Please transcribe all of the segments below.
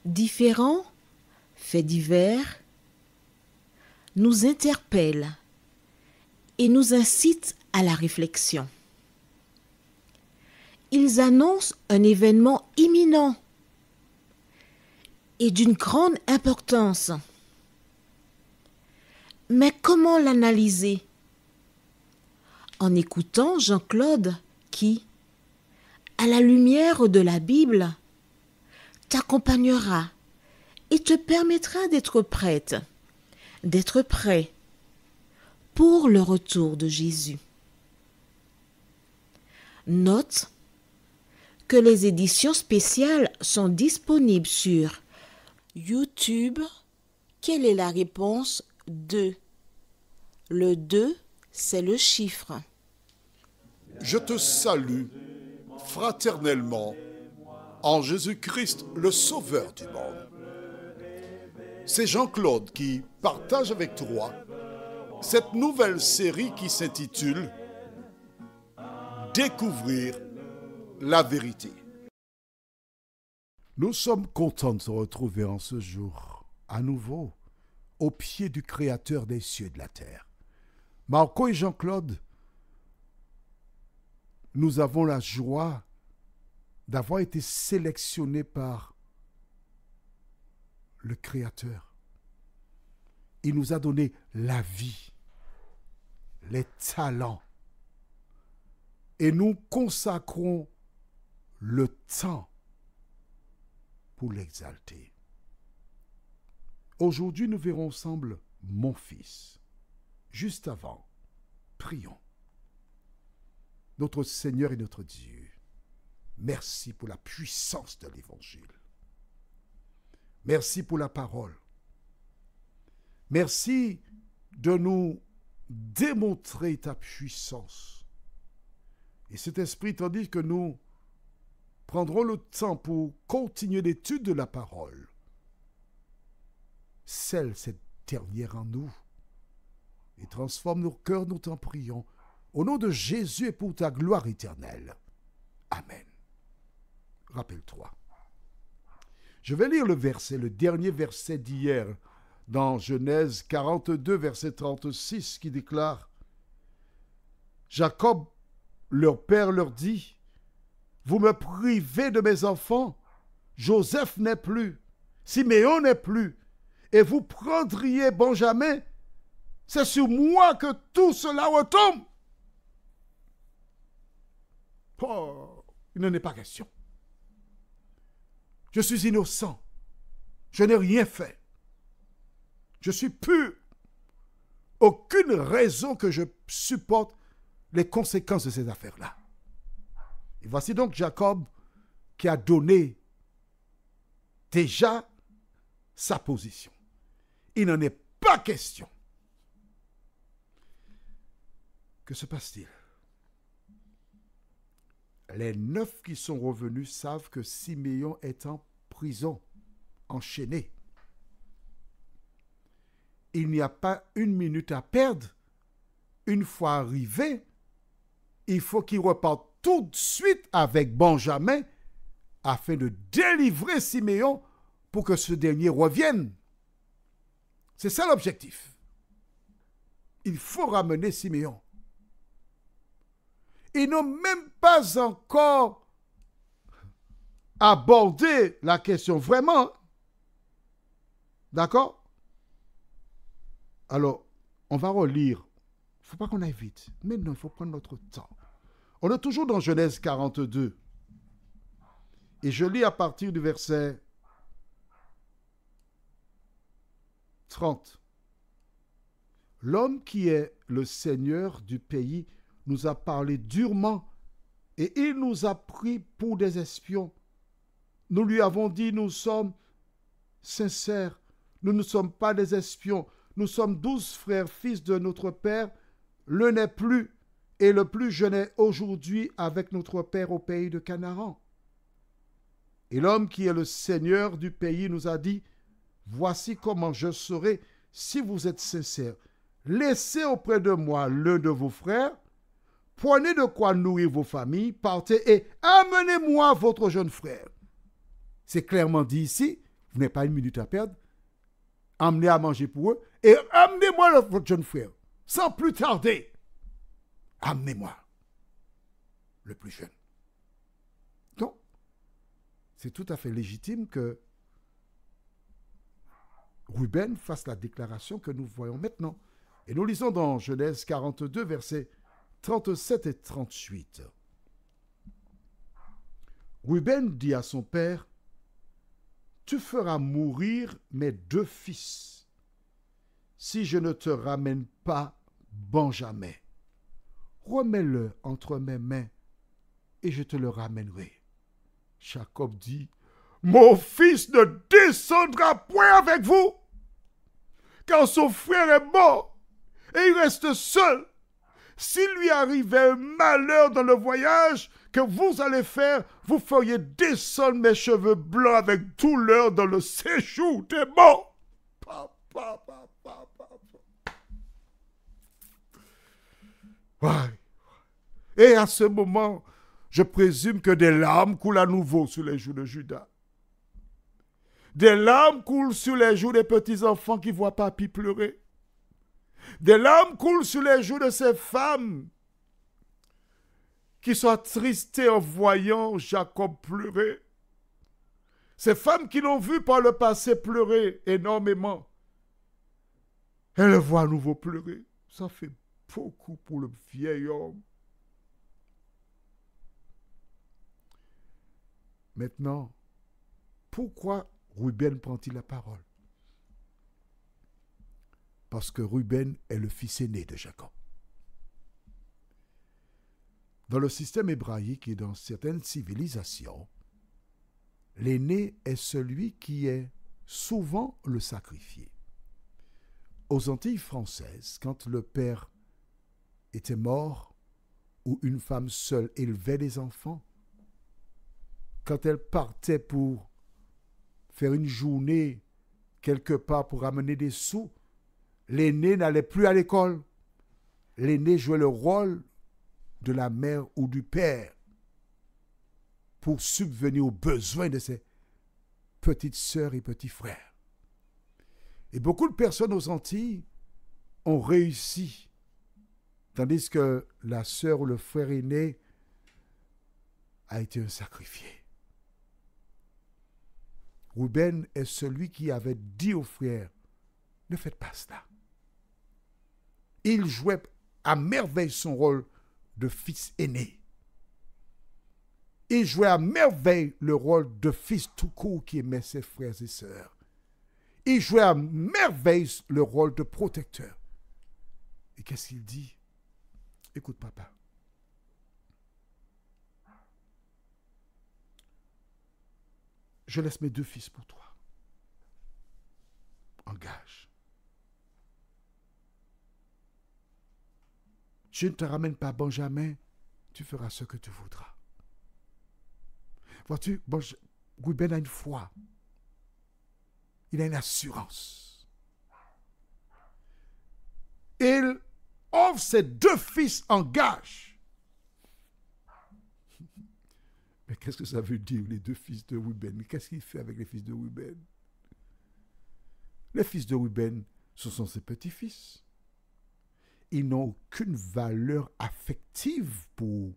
Différents faits divers nous interpellent et nous incitent à la réflexion. Ils annoncent un événement imminent et d'une grande importance. Mais comment l'analyser? En écoutant Jean-Claude qui, à la lumière de la Bible, t'accompagnera et te permettra d'être prête, d'être prêt pour le retour de Jésus. Note que les éditions spéciales sont disponibles sur YouTube. Quelle est la réponse 2? Le 2, c'est le chiffre. Je te salue fraternellement en Jésus-Christ, le Sauveur du monde. C'est Jean-Claude qui partage avec toi cette nouvelle série qui s'intitule « Découvrir la vérité ». Nous sommes contents de se retrouver en ce jour, à nouveau, au pied du Créateur des cieux et de la terre. Marco et Jean-Claude, nous avons la joie d'avoir été sélectionnés par le Créateur. Il nous a donné la vie, les talents, et nous consacrons le temps pour l'exalter. Aujourd'hui, nous verrons ensemble mon fils. Juste avant, prions. Notre Seigneur et notre Dieu, merci pour la puissance de l'Évangile. Merci pour la parole. Merci de nous démontrer ta puissance. Et cet esprit, tandis que nous prendrons le temps pour continuer l'étude de la parole, scelle cette dernière en nous et transforme nos cœurs, nous t'en prions, au nom de Jésus et pour ta gloire éternelle. Amen. Rappelle-toi. Je vais lire le dernier verset d'hier, dans Genèse 42, verset 36, qui déclare « Jacob, leur père, leur dit, « Vous me privez de mes enfants, Joseph n'est plus, Siméon n'est plus, et vous prendriez Benjamin, c'est sur moi que tout cela retombe. » Oh, il n'en est pas question. Je suis innocent. Je n'ai rien fait. Je suis pur. Aucune raison que je supporte les conséquences de ces affaires-là. Et voici donc Jacob qui a donné déjà sa position. Il n'en est pas question. Que se passe-t-il? Les 9 qui sont revenus savent que Siméon est en prison, enchaîné. Il n'y a pas une minute à perdre. Une fois arrivé, il faut qu'il reparte tout de suite avec Benjamin afin de délivrer Siméon pour que ce dernier revienne. C'est ça l'objectif. Il faut ramener Siméon. Ils n'ont même pas encore abordé la question vraiment. D'accord? Alors, on va relire. Il ne faut pas qu'on aille vite. Mais non, il faut prendre notre temps. On est toujours dans Genèse 42. Et je lis à partir du verset 30. L'homme qui est le seigneur du pays nous a parlé durement et il nous a pris pour des espions. Nous lui avons dit, nous sommes sincères, Nous ne sommes pas des espions. Nous sommes 12 frères, fils de notre Père. L'un n'est plus, et le plus jeune est aujourd'hui avec notre Père au pays de Canaan. Et l'homme qui est le Seigneur du pays nous a dit, voici comment je saurai si vous êtes sincères. Laissez auprès de moi l'un de vos frères, prenez de quoi nourrir vos familles, partez et amenez-moi votre jeune frère. C'est clairement dit ici, vous n'avez pas une minute à perdre, amenez à manger pour eux et amenez-moi votre jeune frère, sans plus tarder. Amenez-moi le plus jeune. Donc, c'est tout à fait légitime que Ruben fasse la déclaration que nous voyons maintenant. Et nous lisons dans Genèse 42, versets 37 et 38. Ruben dit à son père, « Tu feras mourir mes 2 fils si je ne te ramène pas Benjamin. Remets-le entre mes mains et je te le ramènerai. » Jacob dit, « Mon fils ne descendra point avec vous, car son frère est mort et il reste seul. S'il lui arrivait un malheur dans le voyage que vous allez faire, vous feriez descendre mes cheveux blancs avec douleur dans le séjour des morts. » Ouais. Et à ce moment, je présume que des larmes coulent à nouveau sur les joues de Judas. Des larmes coulent sur les joues des petits-enfants qui voient papy pleurer. Des larmes coulent sur les joues de ces femmes qui sont attristées en voyant Jacob pleurer. Ces femmes qui l'ont vu par le passé pleurer énormément, elles le voient à nouveau pleurer. Ça fait beaucoup pour le vieil homme. Maintenant, pourquoi Ruben prend-il la parole? Parce que Ruben est le fils aîné de Jacob. Dans le système hébraïque et dans certaines civilisations, l'aîné est celui qui est souvent le sacrifié. Aux Antilles françaises, quand le père était mort ou une femme seule élevait des enfants, quand elle partait pour faire une journée quelque part pour ramener des sous, l'aîné n'allait plus à l'école. L'aîné jouait le rôle de la mère ou du père pour subvenir aux besoins de ses petites sœurs et petits frères. Et beaucoup de personnes aux Antilles ont réussi, tandis que la sœur ou le frère aîné a été un sacrifié. Ruben est celui qui avait dit aux frères, « Ne faites pas cela. » Il jouait à merveille son rôle de fils aîné. Il jouait à merveille le rôle de fils tout court qui aimait ses frères et sœurs. Il jouait à merveille le rôle de protecteur. Et qu'est-ce qu'il dit? Écoute, papa. Je laisse mes 2 fils pour toi. Engage. Je ne te ramène pas Benjamin, tu feras ce que tu voudras. Vois-tu, Ruben a une foi. Il a une assurance. Il offre ses 2 fils en gage. Mais qu'est-ce que ça veut dire, les 2 fils de Ruben? Qu'est-ce qu'il fait avec les fils de Ruben? Les fils de Ruben, ce sont ses petits-fils. Ils n'ont aucune valeur affective pour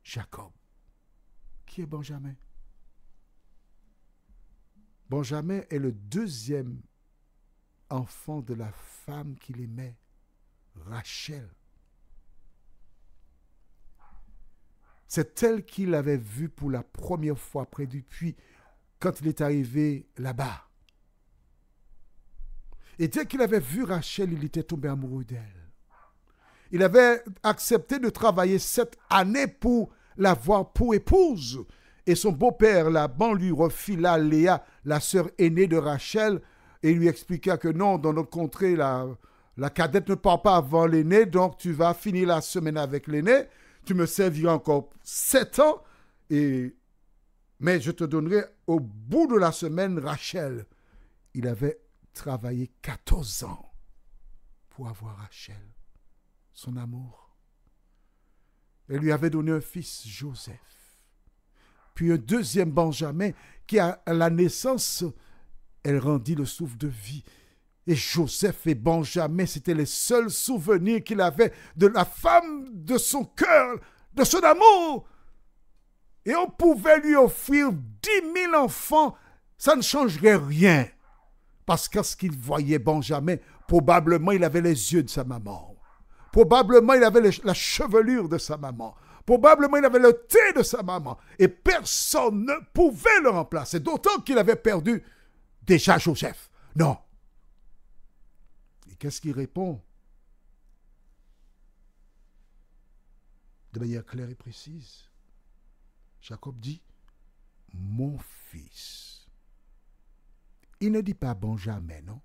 Jacob. Qui est Benjamin? Benjamin est le 2e enfant de la femme qu'il aimait, Rachel. C'est elle qu'il avait vue pour la première fois près du puits quand il est arrivé là-bas. Et dès qu'il avait vu Rachel, il était tombé amoureux d'elle. Il avait accepté de travailler 7 années pour l'avoir pour épouse. Et son beau-père, Laban, lui refila Léa, la sœur aînée de Rachel, et il lui expliqua que non, dans notre contrée, la cadette ne part pas avant l'aîné, donc tu vas finir la semaine avec l'aîné, tu me serviras encore 7 ans, mais je te donnerai au bout de la semaine Rachel. Il avait travaillé 14 ans pour avoir Rachel, son amour. Elle lui avait donné un fils, Joseph. Puis un deuxième Benjamin, qui à la naissance, elle rendit le souffle de vie. Et Joseph et Benjamin, c'était les seuls souvenirs qu'il avait de la femme de son cœur, de son amour. Et on pouvait lui offrir 10 000 enfants, ça ne changerait rien. Parce que ce qu'il voyait Benjamin, probablement il avait les yeux de sa maman. Probablement il avait la chevelure de sa maman. Probablement il avait le thé de sa maman. Et personne ne pouvait le remplacer. D'autant qu'il avait perdu déjà Joseph. Non. Et qu'est-ce qu'il répond? De manière claire et précise. Jacob dit, mon fils. Il ne dit pas Benjamin, non?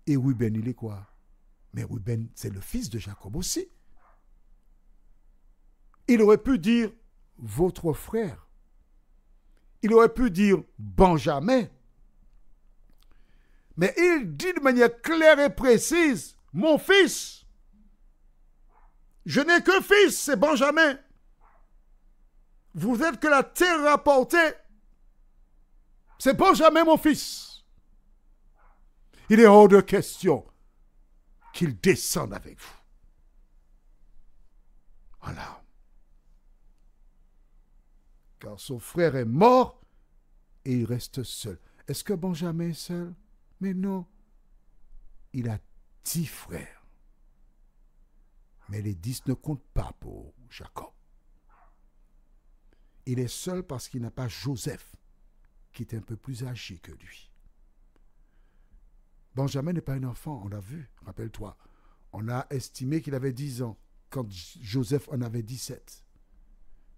Et Ruben, il est quoi? Mais Ruben, c'est le fils de Jacob aussi. Il aurait pu dire votre frère. Il aurait pu dire Benjamin. Mais il dit de manière claire et précise, mon fils. Je n'ai qu'un fils, c'est Benjamin. Vous êtes que la terre rapportée. C'est Benjamin, mon fils. Il est hors de question qu'il descende avec vous. Voilà. Car son frère est mort et il reste seul. Est-ce que Benjamin est seul? Mais non. Il a 10 frères. Mais les 10 ne comptent pas pour Jacob. Il est seul parce qu'il n'a pas Joseph, qui est un peu plus âgé que lui. Benjamin n'est pas un enfant, on l'a vu, rappelle-toi. On a estimé qu'il avait 10 ans, quand Joseph en avait 17.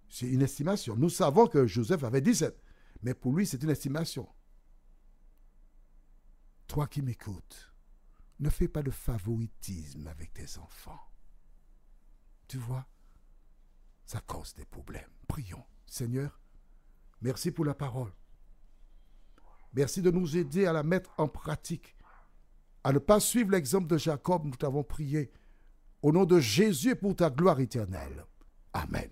C'est une estimation. Nous savons que Joseph avait 17, mais pour lui, c'est une estimation. Toi qui m'écoutes, ne fais pas de favoritisme avec tes enfants. Tu vois, ça cause des problèmes. Prions. Seigneur, merci pour la parole. Merci de nous aider à la mettre en pratique, à ne pas suivre l'exemple de Jacob, nous t'avons prié. Au nom de Jésus et pour ta gloire éternelle. Amen.